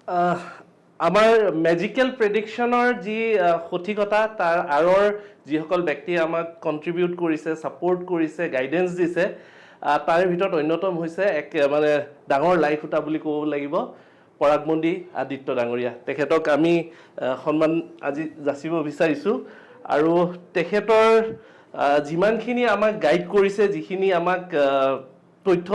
আমাৰ মেজিকেল প্ৰেডিকশ্যনৰ যি সঠিকতা তাৰ আঁৰৰ যিসকল ব্যক্তিয়ে আমাক কণ্ট্ৰিবিউট কৰিছে, ছাপোৰ্ট কৰিছে, গাইডেঞ্চ দিছে, তাৰে ভিতৰত অন্যতম হৈছে এক মানে ডাঙৰ লাই খুঁটা বুলি ক'ব লাগিব পৰাগমণি আদিত্য ডাঙৰীয়া। তেখেতক আমি সন্মান আজি যাচিব বিচাৰিছোঁ। আৰু তেখেতৰ যিমানখিনি আমাক গাইড কৰিছে, যিখিনি আমাক তথ্য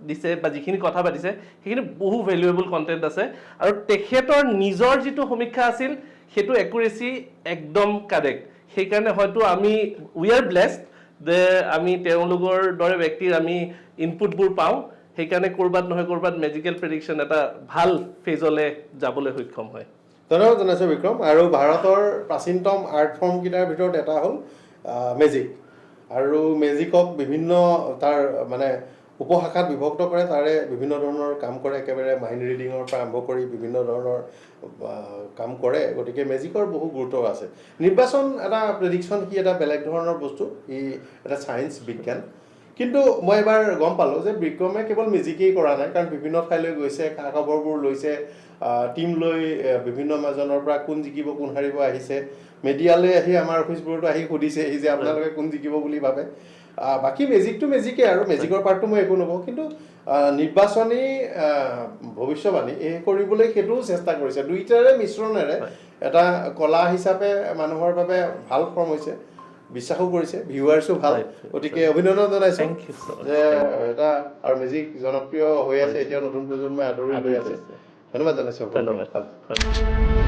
দিছে বা যিখিনি কথা পাতিছে, সেইখিনি বহু ভেলুৱেবল কণ্টেণ্ট আছে। আৰু তেখেতৰ নিজৰ যিটো সমীক্ষা আছিল সেইটো একুৰেচি একদম কাৰেক্ট। সেইকাৰণে হয়তো আমি উই আৰ ব্লেছড যে আমি তেওঁলোকৰ দৰে ব্যক্তিৰ আমি ইনপুটবোৰ পাওঁ। সেইকাৰণে ক'ৰবাত নহয় ক'ৰবাত মেজিকেল প্ৰেডিকশ্যন এটা ভাল ফেজলৈ যাবলৈ সক্ষম হয়। ধন্যবাদ জনাইছোঁ বিক্ৰম। আৰু ভাৰতৰ প্ৰাচীনতম আৰ্ট ফৰ্মকেইটাৰ ভিতৰত এটা হ'ল মেজিক। আৰু মেজিকক বিভিন্ন তাৰ মানে উপশাখাত বিভক্ত কৰে, তাৰে বিভিন্ন ধৰণৰ কাম কৰে, একেবাৰে মাইণ্ড ৰিডিঙৰ পৰা আৰম্ভ কৰি বিভিন্ন ধৰণৰ কাম কৰে। গতিকে মেজিকৰ বহু গুৰুত্ব আছে। নিৰ্বাচন এটা প্ৰেডিকশ্যন, সি এটা বেলেগ ধৰণৰ বস্তু, ই এটা ছায়েন্স, বিজ্ঞান। কিন্তু মই এবাৰ গম পালোঁ যে বিক্ৰমে কেৱল মেজিকেই কৰা নাই, কাৰণ বিভিন্ন ঠাইলৈ গৈছে, খা খবৰবোৰ লৈছে, টিম লৈ বিভিন্ন মাজনৰ পৰা কোন জিকিব কোন হাৰিব আহিছে, মিডিয়ালৈ আহি আমাৰ অফিচবোৰতো আহি সুধিছেহি যে আপোনালোকে কোন জিকিব বুলি ভাবে। বাকী মেজিকটো মেজিকেই, আৰু মেজিকৰ পাৰ্টটো মই একো নকওঁ, কিন্তু নিৰ্বাচনী ভৱিষ্যবাণী এই কৰিবলৈ সেইটোও চেষ্টা কৰিছে। দুইটাৰে মিশ্ৰণেৰে এটা কলা হিচাপে মানুহৰ বাবে ভাল ফৰ্ম হৈছে, বিশ্বাসো কৰিছে, ভিউৱাৰ্ছো ভাল। গতিকে অভিনন্দন জনাইছোঁ যে এটা আৰু মেজিক জনপ্ৰিয় হৈ আছে, এতিয়াও নতুন প্ৰজন্মই আদৰি লৈ আছে। ধন্যবাদ জনাইছোঁ। ধন্যবাদ।